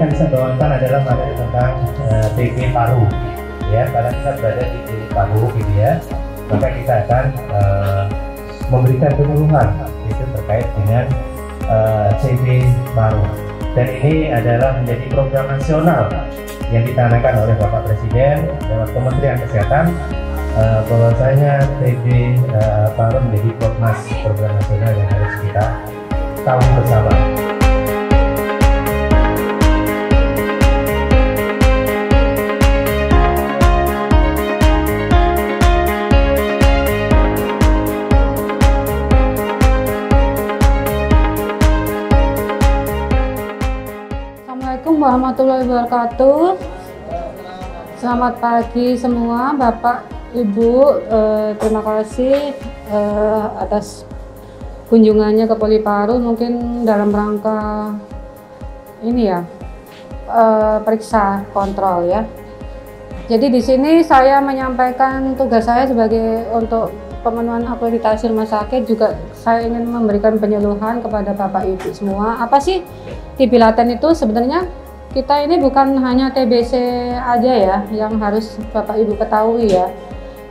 akan saya bawakan adalah materi tentang TB paru, ya, karena kita berada di TB paru, gitu ya. Maka kita akan memberikan penyuluhan itu terkait dengan TB paru. Dan ini adalah menjadi program nasional yang ditanamkan oleh Bapak Presiden lewat Kementerian Kesehatan, bahwasanya TB paru menjadi program nasional yang harus kita tahu bersama. Assalamualaikum warahmatullahi wabarakatuh. Selamat pagi semua Bapak Ibu, terima kasih atas kunjungannya ke Poliparu, mungkin dalam rangka ini ya, periksa kontrol ya. Jadi di sini saya menyampaikan tugas saya sebagai untuk pemenuhan akreditasi rumah sakit, juga saya ingin memberikan penyuluhan kepada Bapak Ibu semua. Apa sih TB laten itu? Sebenarnya kita ini bukan hanya TBC aja ya yang harus Bapak Ibu ketahui ya,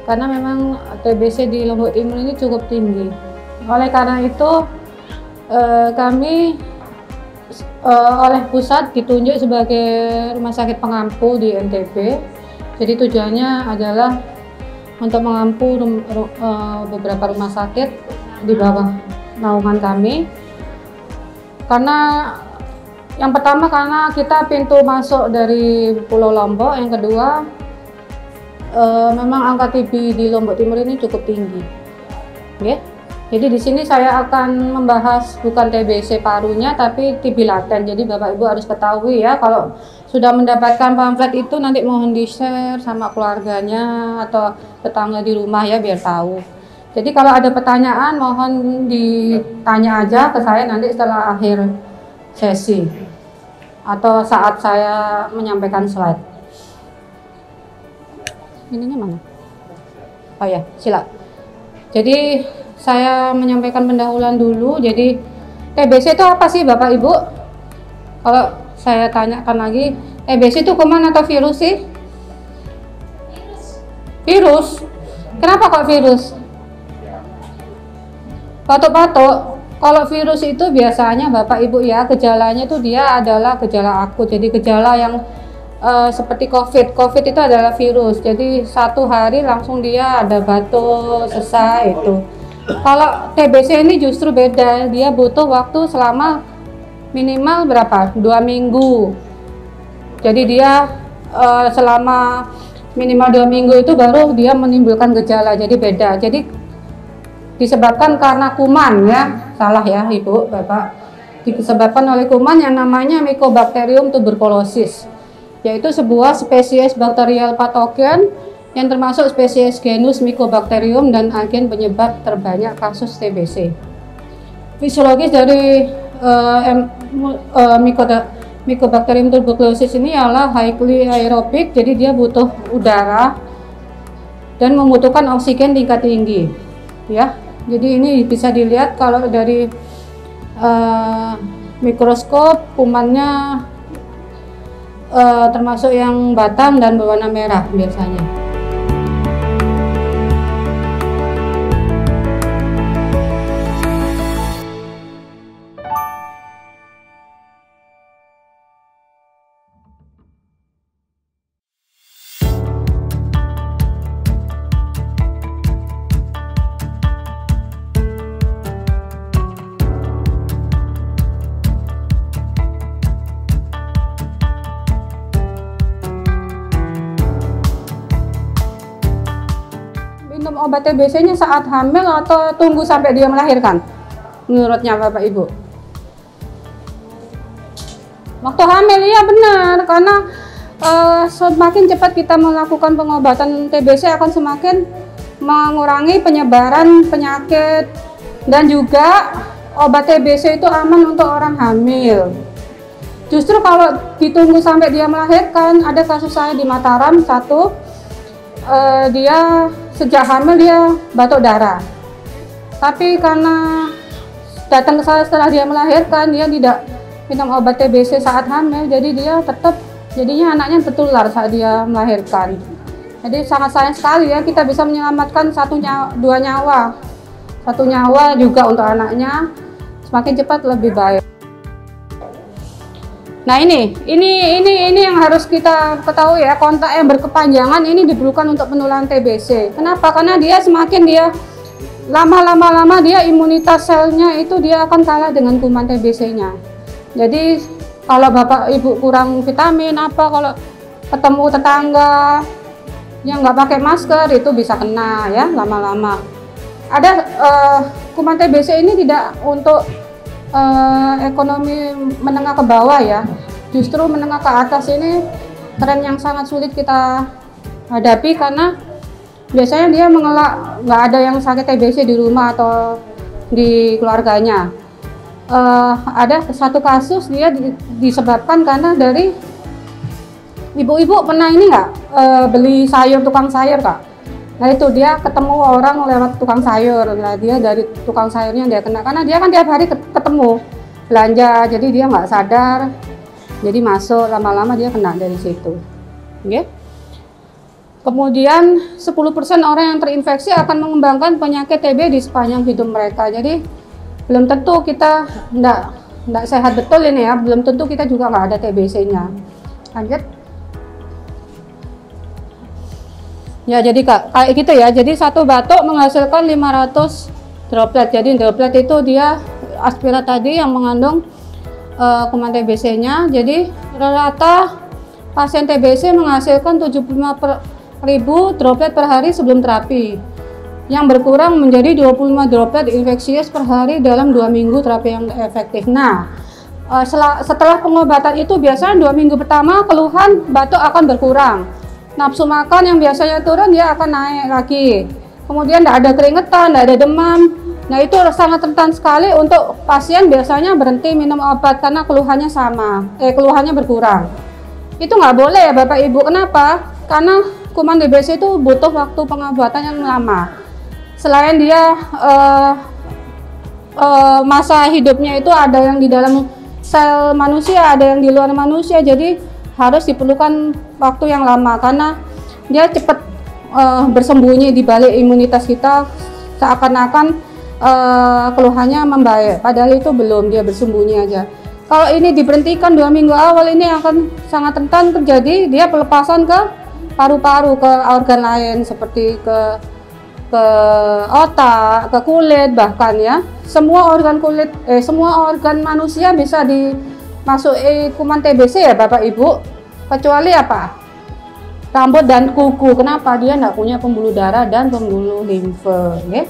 karena memang TBC di Lombok Timur ini cukup tinggi. Oleh karena itu kami oleh pusat ditunjuk sebagai rumah sakit pengampu di NTB. Jadi tujuannya adalah untuk mengampu beberapa rumah sakit di bawah naungan kami. Karena yang pertama, karena kita pintu masuk dari Pulau Lombok. Yang kedua, memang angka TB di Lombok Timur ini cukup tinggi. Okay? Jadi di sini saya akan membahas bukan TBC parunya, tapi TB laten. Jadi Bapak Ibu harus ketahui ya, kalau sudah mendapatkan pamflet itu nanti mohon di-share sama keluarganya atau tetangga di rumah ya, biar tahu. Jadi kalau ada pertanyaan mohon ditanya aja ke saya nanti setelah akhir sesi atau saat saya menyampaikan slide. Ininya mana? Oh ya, silakan. Jadi saya menyampaikan pendahuluan dulu. Jadi TBC itu apa sih Bapak Ibu? Kalau saya tanyakan lagi, TBC itu kuman atau virus sih? Virus. Kenapa kok virus? Batuk-batuk. Kalau virus itu biasanya Bapak Ibu ya, gejalanya itu dia adalah gejala akut. Jadi gejala yang seperti COVID. COVID itu adalah virus. Jadi satu hari langsung dia ada batuk, sesak itu. Kalau TBC ini justru beda. Dia butuh waktu selama minimal berapa? 2 minggu. Jadi dia selama minimal 2 minggu itu baru dia menimbulkan gejala. Jadi beda. Jadi disebabkan karena kuman ya, salah ya Ibu, Bapak. Disebabkan oleh kuman yang namanya Mycobacterium tuberculosis, yaitu sebuah spesies bakterial patogen yang termasuk spesies genus Mycobacterium dan agen penyebab terbanyak kasus TBC. Fisiologis dari Mycobacterium tuberculosis ini adalah highly aerobik, jadi dia butuh udara dan membutuhkan oksigen tingkat tinggi ya. Jadi ini bisa dilihat kalau dari mikroskop kumannya termasuk yang batang dan berwarna merah biasanya. Minum obat TBC-nya saat hamil atau tunggu sampai dia melahirkan? Menurutnya Bapak Ibu? Waktu hamil, iya benar, karena semakin cepat kita melakukan pengobatan TBC akan semakin mengurangi penyebaran penyakit, dan juga obat TBC itu aman untuk orang hamil. Justru kalau ditunggu sampai dia melahirkan, ada kasus saya di Mataram, dia sejak hamil dia batuk darah, tapi karena datang ke saya setelah dia melahirkan, dia tidak minum obat TBC saat hamil, jadi dia tetap jadinya anaknya tertular saat dia melahirkan. Jadi sangat sayang sekali ya, kita bisa menyelamatkan dua nyawa. Satu nyawa juga untuk anaknya, semakin cepat lebih baik. Nah ini yang harus kita ketahui ya, kontak yang berkepanjangan ini diperlukan untuk penularan TBC. Kenapa? Karena dia semakin dia lama dia imunitas selnya itu dia akan kalah dengan kuman TBC-nya. Jadi kalau bapak ibu kurang vitamin kalau ketemu tetangga yang nggak pakai masker itu bisa kena ya lama-lama. Ada kuman TBC ini tidak untuk ekonomi menengah ke bawah ya, justru menengah ke atas ini tren yang sangat sulit kita hadapi karena biasanya dia mengelak, nggak ada yang sakit TBC di rumah atau di keluarganya. Ada satu kasus dia disebabkan karena dari ibu-ibu pernah ini nggak beli sayur tukang sayur Kak. Nah itu dia ketemu orang lewat tukang sayur, nah dia dari tukang sayurnya dia kena karena dia kan tiap hari ketemu belanja, jadi dia nggak sadar, jadi masuk lama-lama dia kena dari situ. Okay? Kemudian 10% orang yang terinfeksi akan mengembangkan penyakit TB di sepanjang hidup mereka. Jadi belum tentu kita nggak sehat betul ini ya, belum tentu kita juga nggak ada TBC-nya. Lanjut. Ya jadi kayak gitu ya, jadi satu batuk menghasilkan 500 droplet. Jadi droplet itu dia aspirat tadi yang mengandung kuman TBC-nya. Jadi rata pasien TBC menghasilkan 75.000 droplet per hari sebelum terapi, yang berkurang menjadi 25 droplet infeksius per hari dalam 2 minggu terapi yang efektif. Nah setelah pengobatan itu biasanya 2 minggu pertama keluhan batuk akan berkurang. Nafsu makan yang biasanya turun dia akan naik lagi. Kemudian tidak ada keringetan, tidak ada demam. Nah itu sangat rentan sekali untuk pasien biasanya berhenti minum obat karena keluhannya keluhannya berkurang. Itu nggak boleh ya Bapak Ibu. Kenapa? Karena kuman TBC itu butuh waktu pengobatan yang lama. Selain dia masa hidupnya itu ada yang di dalam sel manusia, ada yang di luar manusia. Jadi harus diperlukan waktu yang lama karena dia cepat bersembunyi di balik imunitas kita, seakan-akan keluhannya membaik, padahal itu belum, dia bersembunyi aja. Kalau ini diberhentikan 2 minggu awal ini akan sangat rentan terjadi dia pelepasan ke paru-paru, ke organ lain seperti ke otak, ke kulit, bahkan ya semua organ manusia bisa masuk kuman TBC ya Bapak Ibu, kecuali apa? Rambut dan kuku. Kenapa? Dia tidak punya pembuluh darah dan pembuluh limfe. Okay?